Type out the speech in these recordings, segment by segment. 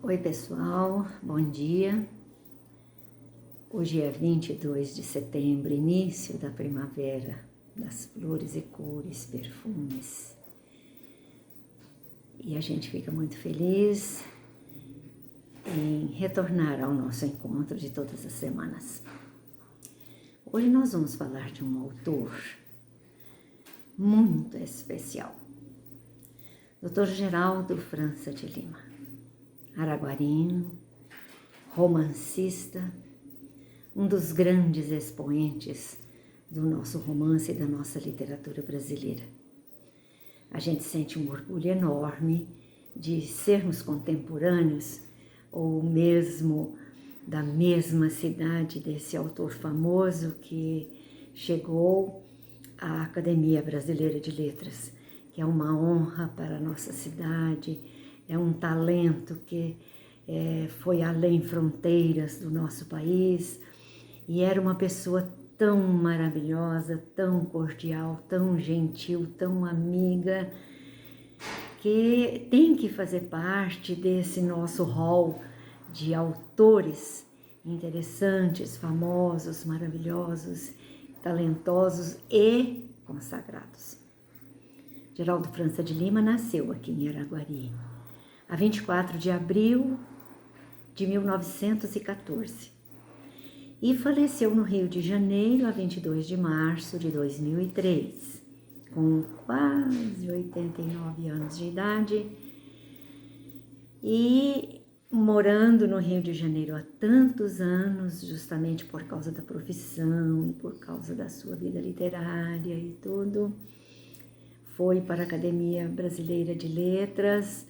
Oi pessoal, bom dia. Hoje é 22 de setembro, início da primavera, das flores e cores, perfumes. E a gente fica muito feliz em retornar ao nosso encontro de todas as semanas. Hoje nós vamos falar de um autor muito especial, Dr. Geraldo França de Lima, araguarino, romancista, um dos grandes expoentes do nosso romance e da nossa literatura brasileira. A gente sente um orgulho enorme de sermos contemporâneos ou mesmo da mesma cidade desse autor famoso que chegou à Academia Brasileira de Letras, que é uma honra para a nossa cidade, é um talento que foi além fronteiras do nosso país e era uma pessoa tão maravilhosa, tão cordial, tão gentil, tão amiga, que tem que fazer parte desse nosso hall de autores interessantes, famosos, maravilhosos, talentosos e consagrados. Geraldo França de Lima nasceu aqui em Araguari, a 24 de abril de 1914 e faleceu no Rio de Janeiro a 22 de março de 2003, com quase 89 anos de idade e morando no Rio de Janeiro há tantos anos, justamente por causa da profissão e por causa da sua vida literária e tudo. Foi para a Academia Brasileira de Letras,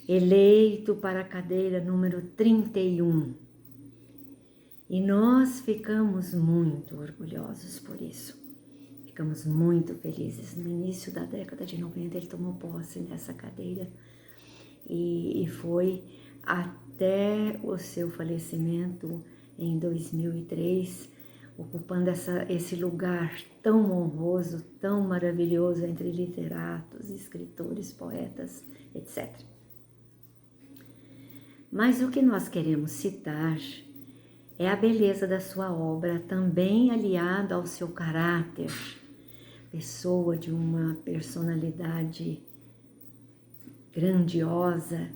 eleito para a cadeira número 31. E nós ficamos muito orgulhosos por isso. Ficamos muito felizes. No início da década de 90 ele tomou posse dessa cadeira e foi até o seu falecimento em 2003, ocupando esse lugar tão honroso, tão maravilhoso entre literatos, escritores, poetas, etc. Mas o que nós queremos citar é a beleza da sua obra, também aliada ao seu caráter, pessoa de uma personalidade grandiosa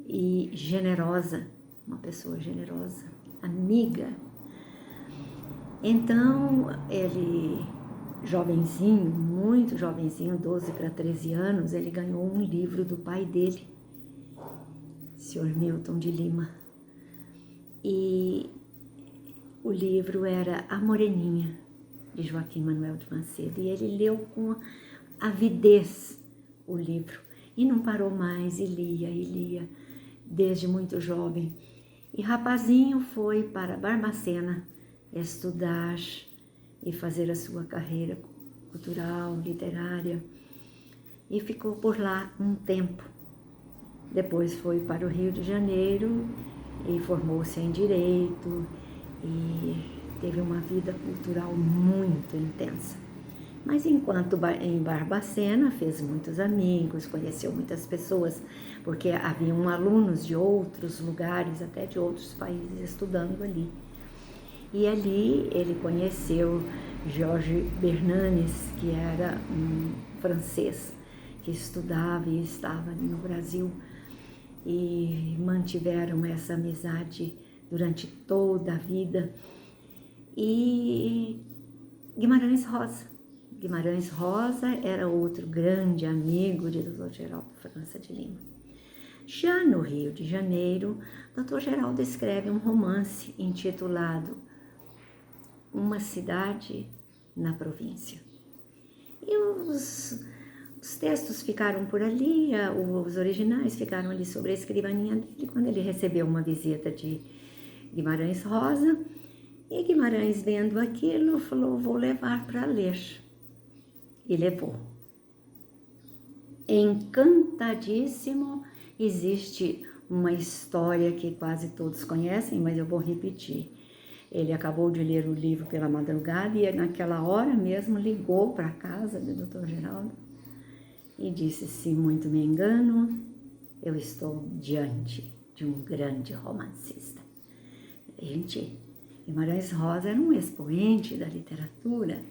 e generosa, uma pessoa generosa, amiga. Então, ele, jovenzinho, muito jovenzinho, 12 para 13 anos, ele ganhou um livro do pai dele, Sr. Milton de Lima. E o livro era A Moreninha, de Joaquim Manuel de Macedo. E ele leu com avidez o livro. E não parou mais, e lia, desde muito jovem. E rapazinho foi para Barbacena estudar e fazer a sua carreira cultural, literária. E ficou por lá um tempo. Depois foi para o Rio de Janeiro e formou-se em Direito e teve uma vida cultural muito intensa. Mas enquanto em Barbacena fez muitos amigos, conheceu muitas pessoas, porque haviam alunos de outros lugares, até de outros países, estudando ali. E ali ele conheceu Georges Bernays, que era um francês que estudava e estava no Brasil, e mantiveram essa amizade durante toda a vida. E Guimarães Rosa era outro grande amigo de Dr. Geraldo França de Lima. Já no Rio de Janeiro, Dr. Geraldo escreve um romance intitulado Uma Cidade na Província. E os textos ficaram por ali, os originais ficaram ali sobre a escrivaninha dele, quando ele recebeu uma visita de Guimarães Rosa, e Guimarães, vendo aquilo, falou: vou levar para ler. E levou. Encantadíssimo. Existe uma história que quase todos conhecem, mas eu vou repetir. Ele acabou de ler o livro pela madrugada e naquela hora mesmo ligou para a casa do Dr. Geraldo e disse: se muito me engano, eu estou diante de um grande romancista. Guimarães Rosa era um expoente da literatura.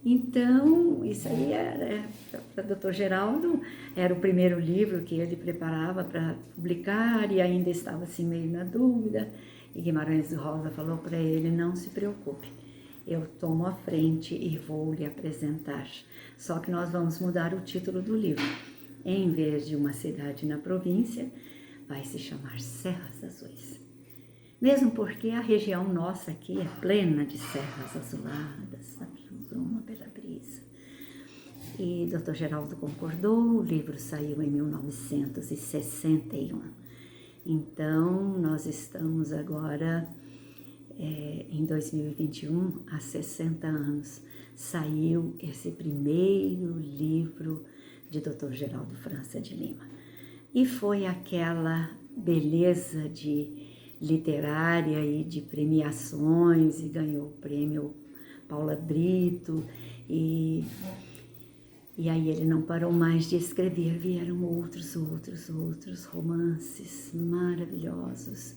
Então, isso aí era, para o Dr. Geraldo, era o primeiro livro que ele preparava para publicar e ainda estava assim meio na dúvida. E Guimarães Rosa falou para ele: não se preocupe, eu tomo a frente e vou lhe apresentar. Só que nós vamos mudar o título do livro. Em vez de Uma Cidade na Província, vai se chamar Serras Azuis. Mesmo porque a região nossa aqui é plena de serras azuladas, bruma pela brisa. E Dr. Geraldo concordou, o livro saiu em 1961. Então, nós estamos agora em 2021, há 60 anos, saiu esse primeiro livro de Dr. Geraldo França de Lima. E foi aquela beleza literária e de premiações, e ganhou o prêmio Paula Brito, e aí ele não parou mais de escrever, vieram outros romances maravilhosos.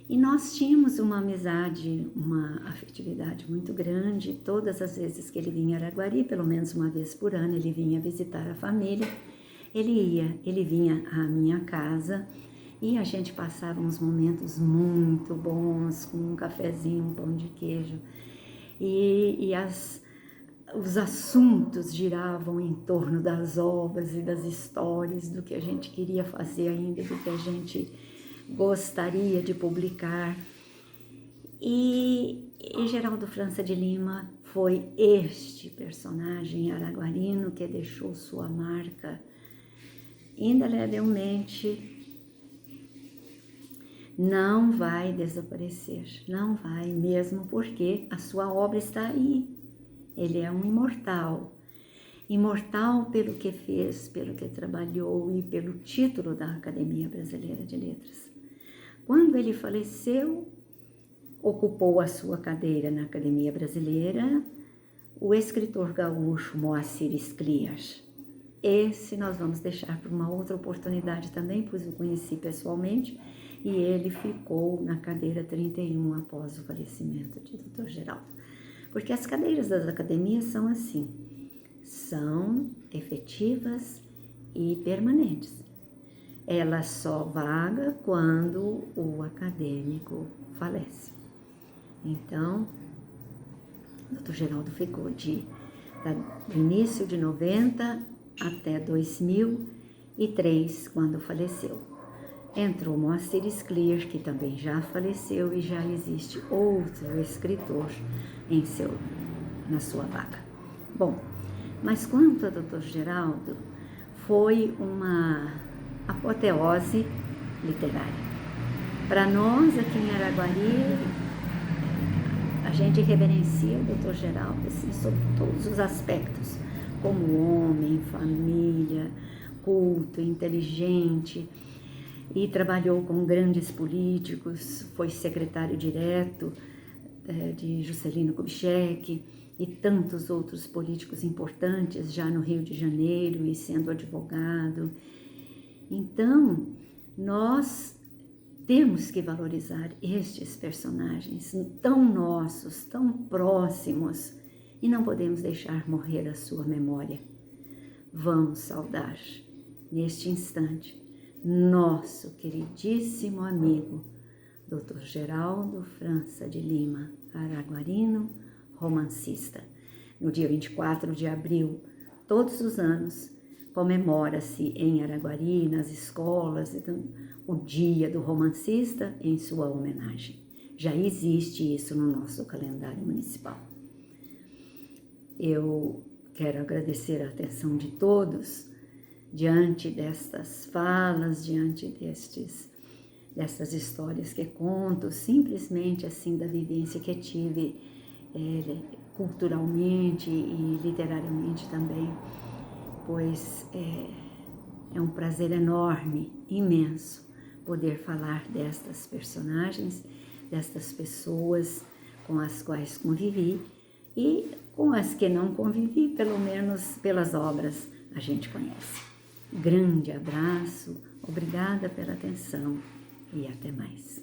E nós tínhamos uma amizade, uma afetividade muito grande. Todas as vezes que ele vinha a Araguari, pelo menos uma vez por ano, ele vinha visitar a família. Ele vinha à minha casa e a gente passava uns momentos muito bons, com um cafezinho, um pão de queijo. Os assuntos giravam em torno das obras e das histórias, do que a gente queria fazer ainda, do que a gente gostaria de publicar. E Geraldo França de Lima foi este personagem araguarino que deixou sua marca indelevelmente. Não vai desaparecer, não vai mesmo, porque a sua obra está aí. Ele é um imortal. Imortal pelo que fez, pelo que trabalhou e pelo título da Academia Brasileira de Letras. Quando ele faleceu, ocupou a sua cadeira na Academia Brasileira o escritor gaúcho Moacir Scliar. Esse nós vamos deixar para uma outra oportunidade também, pois eu conheci pessoalmente, e ele ficou na cadeira 31 após o falecimento de Dr. Geraldo. Porque as cadeiras das academias são assim, são efetivas e permanentes. Ela só vaga quando o acadêmico falece. Então, Dr. Geraldo ficou do início de 90 até 2003, quando faleceu. Entrou Moacir Scliar, que também já faleceu, e já existe outro escritor na sua vaga. Bom, mas quanto a Dr. Geraldo, foi uma apoteose literária. Para nós, aqui em Araguari, a gente reverencia o Dr. Geraldo assim, sob todos os aspectos, como homem, família, culto, inteligente, e trabalhou com grandes políticos, foi secretário direto de Juscelino Kubitschek e tantos outros políticos importantes já no Rio de Janeiro e sendo advogado. Então, nós temos que valorizar estes personagens tão nossos, tão próximos, e não podemos deixar morrer a sua memória. Vamos saudar, neste instante, nosso queridíssimo amigo, Dr. Geraldo França de Lima, araguarino, romancista. No dia 24 de abril, todos os anos, comemora-se em Araguari, nas escolas, o Dia do Romancista em sua homenagem. Já existe isso no nosso calendário municipal. Eu quero agradecer a atenção de todos diante destas falas, diante dessas histórias que conto, simplesmente assim da vivência que tive culturalmente e literariamente também, pois é um prazer enorme, imenso, poder falar destas personagens, destas pessoas com as quais convivi e com as que não convivi, pelo menos pelas obras a gente conhece. Grande abraço, obrigada pela atenção e até mais.